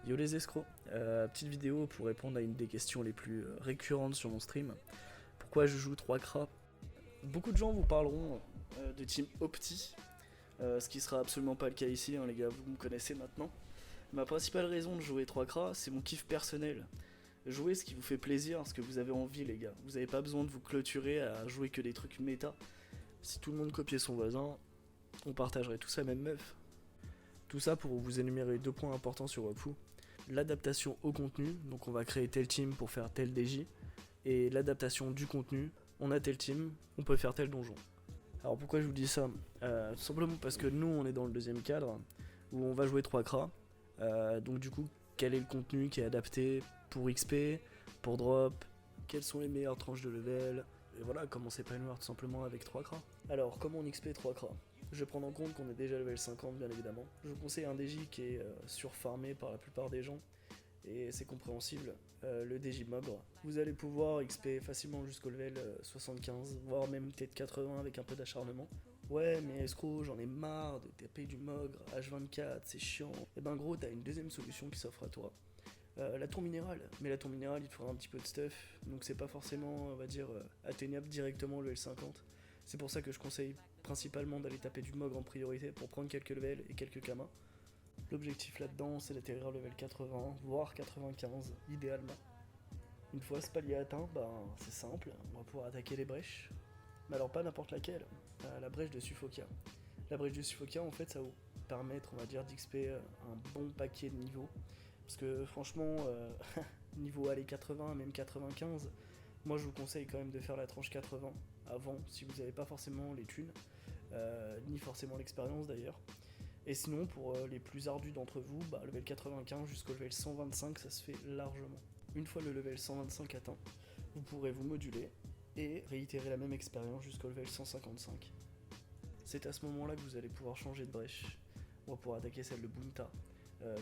Yo les escrocs, petite vidéo pour répondre à une des questions les plus récurrentes sur mon stream. Pourquoi je joue 3 cras? Beaucoup de gens vous parleront de Team Opti, ce qui sera absolument pas le cas ici, hein, les gars, vous me connaissez maintenant. Ma principale raison de jouer 3 cras, c'est mon kiff personnel. Jouez ce qui vous fait plaisir, ce que vous avez envie, les gars. Vous avez pas besoin de vous clôturer à jouer que des trucs méta. Si tout le monde copiait son voisin, on partagerait tous la même meuf. Tout ça pour vous énumérer deux points importants sur Wapfu. L'adaptation au contenu, donc on va créer tel team pour faire tel DJ, et l'adaptation du contenu, on a tel team, on peut faire tel donjon. Alors pourquoi je vous dis ça? Tout simplement parce que nous on est dans le deuxième cadre, où on va jouer 3 cras, donc du coup quel est le contenu qui est adapté pour XP, pour drop, quelles sont les meilleures tranches de level, et voilà, comment s'épanouir tout simplement avec 3 cras. Alors comment on XP 3 cras? Je vais prendre en compte qu'on est déjà level 50 bien évidemment. Je vous conseille un DJ qui est surfarmé par la plupart des gens, et c'est compréhensible, le DJ Mogre. Vous allez pouvoir XP facilement jusqu'au level 75, voire même peut-être 80 avec un peu d'acharnement. Ouais mais escroc, j'en ai marre de taper du Mogre, H24, c'est chiant. Et ben gros, t'as une deuxième solution qui s'offre à toi. La tour minérale, mais la tour minérale il te faudra un petit peu de stuff, donc c'est pas forcément, on va dire, atteignable directement le level 50. C'est pour ça que je conseille principalement d'aller taper du Mogre en priorité pour prendre quelques levels et quelques kamas. L'objectif là-dedans, c'est d'atterrir au level 80, voire 95, idéalement. Une fois ce palier atteint, ben c'est simple, on va pouvoir attaquer les brèches. Mais alors pas n'importe laquelle, la brèche de Suffokia. La brèche de Suffokia, en fait, ça va vous permettre, on va dire, d'XP un bon paquet de niveaux. Parce que franchement, niveau aller 80, même 95, moi je vous conseille quand même de faire la tranche 80 avant, si vous n'avez pas forcément les thunes, ni forcément l'expérience d'ailleurs. Et sinon, pour les plus ardus d'entre vous, bah, level 95 jusqu'au level 125, ça se fait largement. Une fois le level 125 atteint, vous pourrez vous moduler et réitérer la même expérience jusqu'au level 155. C'est à ce moment-là que vous allez pouvoir changer de brèche. On va pouvoir attaquer celle de Bunta,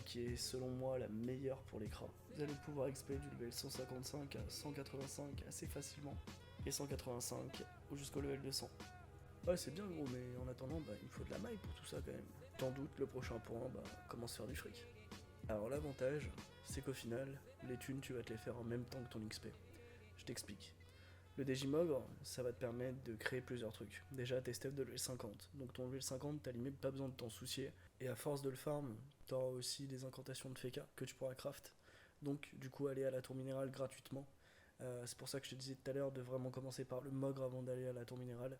qui est selon moi la meilleure pour les cras. Vous allez pouvoir XP du level 155 à 185 assez facilement, et 185 jusqu'au level 200. Ouais, c'est bien gros, mais en attendant, bah, il me faut de la maille pour tout ça quand même. T'en doutes, le prochain point, bah, comment se faire du fric. Alors l'avantage, c'est qu'au final, les thunes, tu vas te les faire en même temps que ton XP. Je t'explique. Le Digimogre, ça va te permettre de créer plusieurs trucs. Déjà, tes steps de level 50. Donc ton level 50, t'as limite pas besoin de t'en soucier. Et à force de le farm, t'auras aussi des incantations de Feka que tu pourras craft. Donc, du coup, aller à la tour minérale gratuitement. C'est pour ça que je te disais tout à l'heure de vraiment commencer par le Mogre avant d'aller à la tour minérale.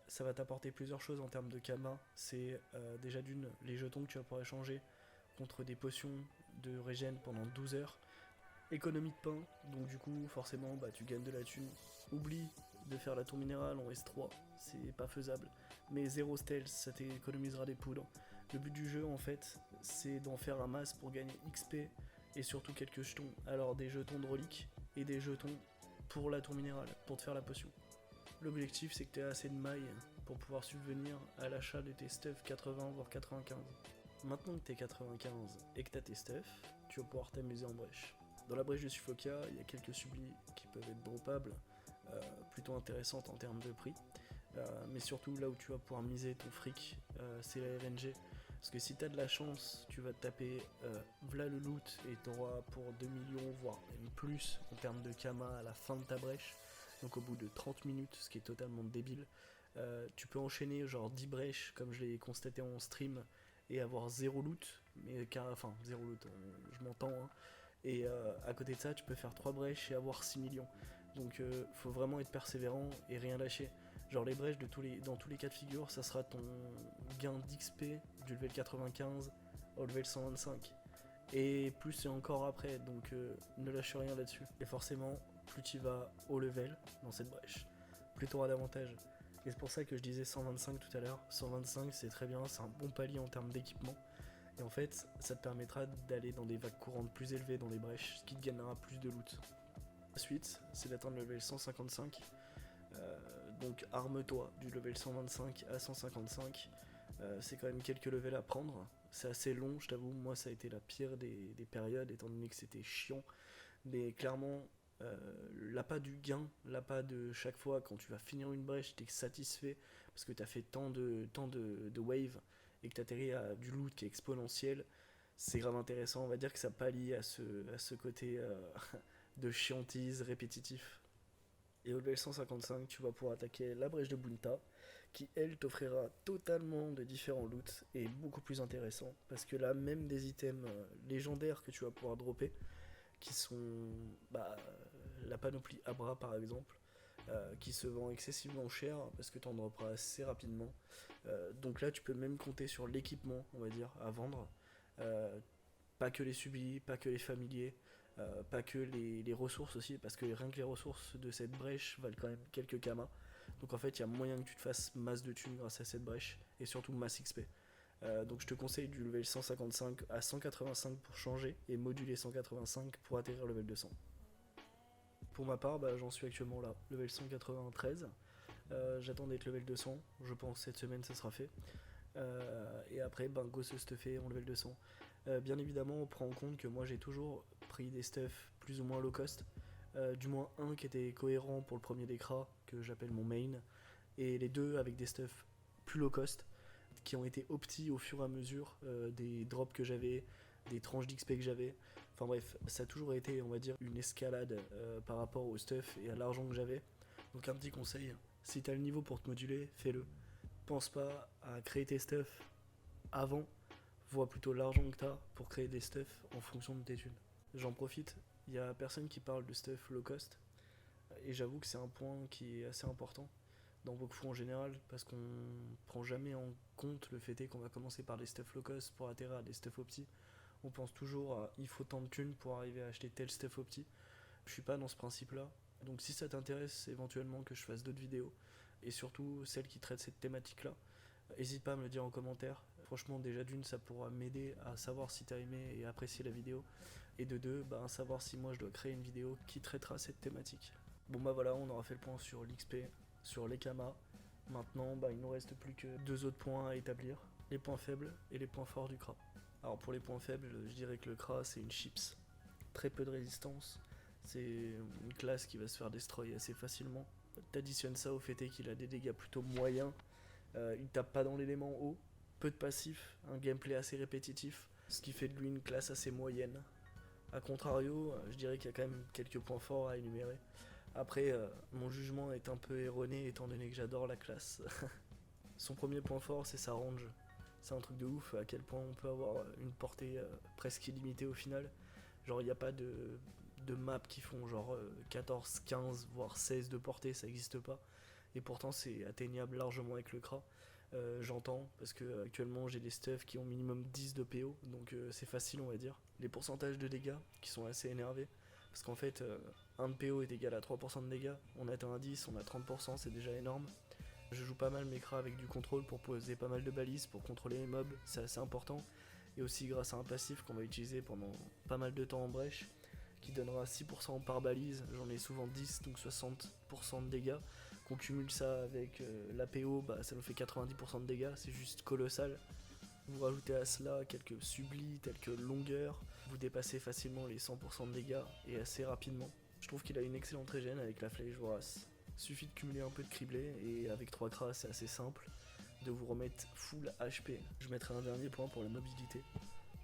Ça va t'apporter plusieurs choses en termes de Kama. C'est déjà d'une, les jetons que tu vas pouvoir échanger contre des potions de régène pendant 12 heures. Économie de pain, donc du coup forcément bah, tu gagnes de la thune. Oublie de faire la tour minérale en S3, c'est pas faisable. Mais 0 stealth, ça t'économisera des poudres. Le but du jeu en fait, c'est d'en faire un masse pour gagner XP et surtout quelques jetons. Alors des jetons de reliques et des jetons pour la tour minérale, pour te faire la potion. L'objectif c'est que tu aies assez de mailles pour pouvoir subvenir à l'achat de tes stuff 80 voire 95. Maintenant que t'es 95 et que t'as tes stuff, tu vas pouvoir t'amuser en brèche. Dans la brèche de Suffokia, il y a quelques sublis qui peuvent être droppables, plutôt intéressantes en termes de prix. Mais surtout là où tu vas pouvoir miser ton fric, c'est la RNG. Parce que si t'as de la chance, tu vas te taper v'là le loot et t'auras pour 2 millions, voire même plus en termes de Kama à la fin de ta brèche. Donc au bout de 30 minutes, ce qui est totalement débile. Tu peux enchaîner genre 10 brèches comme je l'ai constaté en stream et avoir 0 loot, mais enfin 0 loot, je m'entends, hein. Et à côté de ça, tu peux faire 3 brèches et avoir 6 millions. Donc faut vraiment être persévérant et rien lâcher. Genre les brèches dans tous les cas de figure, ça sera ton gain d'XP du level 95 au level 125. Et plus c'est encore après, donc ne lâche rien là-dessus. Et forcément, plus tu vas au level dans cette brèche, plus tu auras d'avantages. Et c'est pour ça que je disais 125 tout à l'heure. 125 c'est très bien, c'est un bon palier en termes d'équipement. Et en fait, ça te permettra d'aller dans des vagues courantes plus élevées dans les brèches, ce qui te gagnera plus de loot. La suite, c'est d'atteindre le level 155. Donc arme-toi du level 125 à 155. C'est quand même quelques levels à prendre. C'est assez long, je t'avoue. Moi, ça a été la pire des périodes, étant donné que c'était chiant. Mais clairement, l'appât du gain, l'appât de chaque fois quand tu vas finir une brèche, t'es satisfait parce que t'as fait tant de waves et que t'atterris à du loot qui est exponentiel. c'est grave intéressant, on va dire que ça pallie à ce côté de chiantise répétitif. Et au level 155, tu vas pouvoir attaquer la brèche de Bunta, qui elle t'offrira totalement de différents loots et beaucoup plus intéressant. Parce que là, même des items légendaires que tu vas pouvoir dropper, qui sont la panoplie Abra par exemple, qui se vend excessivement cher parce que tu en dropperas assez rapidement. Donc là, tu peux même compter sur l'équipement, on va dire, à vendre. Euh, Pas que les subis, pas que les familiers, pas que les ressources aussi, parce que rien que les ressources de cette brèche valent quand même quelques kamas. Donc en fait, il y a moyen que tu te fasses masse de thunes grâce à cette brèche, et surtout masse XP. Donc je te conseille du level 155 à 185 pour changer, et moduler 185 pour atterrir level 200. Pour ma part, j'en suis actuellement là, level 193. J'attends d'être level 200, je pense cette semaine ça sera fait. Et après, go se stuffer en level 200. Bien évidemment, on prend en compte que moi j'ai toujours pris des stuffs plus ou moins low cost. Du moins un qui était cohérent pour le premier Décra, que j'appelle mon main, et les deux avec des stuffs plus low cost, qui ont été optis au fur et à mesure des drops que j'avais, des tranches d'XP que j'avais. Enfin bref, ça a toujours été, on va dire, une escalade par rapport au stuff et à l'argent que j'avais. Donc un petit conseil, si t'as le niveau pour te moduler, fais-le. Pense pas à créer tes stuffs avant, vois plutôt l'argent que t'as pour créer des stuffs en fonction de tes thunes. J'en profite, il y a personne qui parle de stuff low cost, et j'avoue que c'est un point qui est assez important dans beaucoup en général, parce qu'on prend jamais en compte le fait est qu'on va commencer par des stuff low cost pour atterrir à des stuff opti. On pense toujours à il faut tant de thunes pour arriver à acheter tel stuff opti. Je suis pas dans ce principe là. Donc si ça t'intéresse éventuellement que je fasse d'autres vidéos, et surtout celles qui traitent cette thématique là, n'hésite pas à me le dire en commentaire. Franchement, déjà d'une, ça pourra m'aider à savoir si t'as aimé et apprécié la vidéo. Et de deux, savoir si moi je dois créer une vidéo qui traitera cette thématique. Bon voilà, on aura fait le point sur l'XP, sur les kamas. Maintenant, il nous reste plus que deux autres points à établir. Les points faibles et les points forts du Kra. Alors pour les points faibles, je dirais que le Kra c'est une chips. Très peu de résistance. C'est une classe qui va se faire destroy assez facilement. T'additionnes ça au fait qu'il a des dégâts plutôt moyens. Il tape pas dans l'élément haut, peu de passifs, un gameplay assez répétitif, ce qui fait de lui une classe assez moyenne. A contrario, je dirais qu'il y a quand même quelques points forts à énumérer. Après, mon jugement est un peu erroné étant donné que j'adore la classe. Son premier point fort, c'est sa range. C'est un truc de ouf à quel point on peut avoir une portée presque illimitée au final. Genre, il n'y a pas de maps qui font genre 14, 15, voire 16 de portée, ça n'existe pas. Et pourtant, c'est atteignable largement avec le Kra. J'entends, parce que actuellement j'ai des stuffs qui ont minimum 10 de PO, donc c'est facile on va dire. Les pourcentages de dégâts qui sont assez énervés, parce qu'en fait 1 de PO est égal à 3% de dégâts, on atteint un 10, on a 30%, c'est déjà énorme. Je joue pas mal mes Kra avec du contrôle pour poser pas mal de balises, pour contrôler les mobs, c'est assez important. Et aussi grâce à un passif qu'on va utiliser pendant pas mal de temps en brèche, qui donnera 6% par balise, j'en ai souvent 10, donc 60% de dégâts. Qu'on cumule ça avec l'APO, ça nous fait 90% de dégâts, c'est juste colossal. Vous rajoutez à cela quelques sublis tels que longueur, vous dépassez facilement les 100% de dégâts et assez rapidement. Je trouve qu'il a une excellente régène avec la flèche vorace. Suffit de cumuler un peu de criblé et avec 3 cras c'est assez simple de vous remettre full HP. Je mettrai un dernier point pour la mobilité,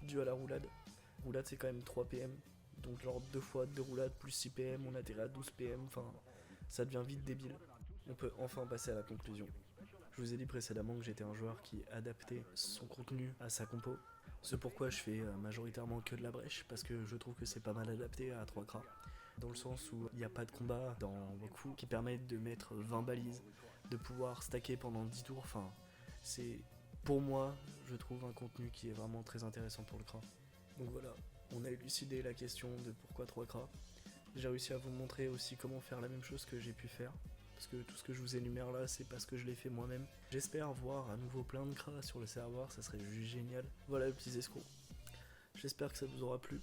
dû à la roulade. Roulade c'est quand même 3 PM, donc genre 2 fois 2 roulades plus 6 PM, on atterrit à 12 PM, enfin ça devient vite débile. On peut enfin passer à la conclusion. Je vous ai dit précédemment que j'étais un joueur qui adaptait son contenu à sa compo. Ce pourquoi je fais majoritairement que de la brèche, parce que je trouve que c'est pas mal adapté à 3 cras. Dans le sens où il n'y a pas de combat dans Woku qui permettent de mettre 20 balises, de pouvoir stacker pendant 10 tours. Enfin, c'est pour moi, je trouve un contenu qui est vraiment très intéressant pour le cras. Donc voilà, on a élucidé la question de pourquoi 3 cras. J'ai réussi à vous montrer aussi comment faire la même chose que j'ai pu faire. Parce que tout ce que je vous énumère là, c'est parce que je l'ai fait moi-même. J'espère voir à nouveau plein de cras sur le serveur, ça serait juste génial. Voilà les petits escrocs. J'espère que ça vous aura plu.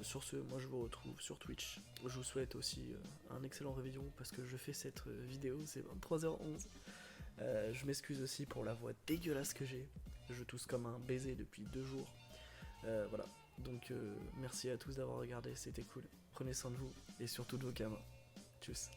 Sur ce, moi je vous retrouve sur Twitch. Je vous souhaite aussi un excellent réveillon parce que je fais cette vidéo, c'est 23h11. Je m'excuse aussi pour la voix dégueulasse que j'ai. Je tousse comme un baiser depuis 2 jours. Voilà. Donc merci à tous d'avoir regardé, c'était cool. Prenez soin de vous et surtout de vos camas. Tchuss.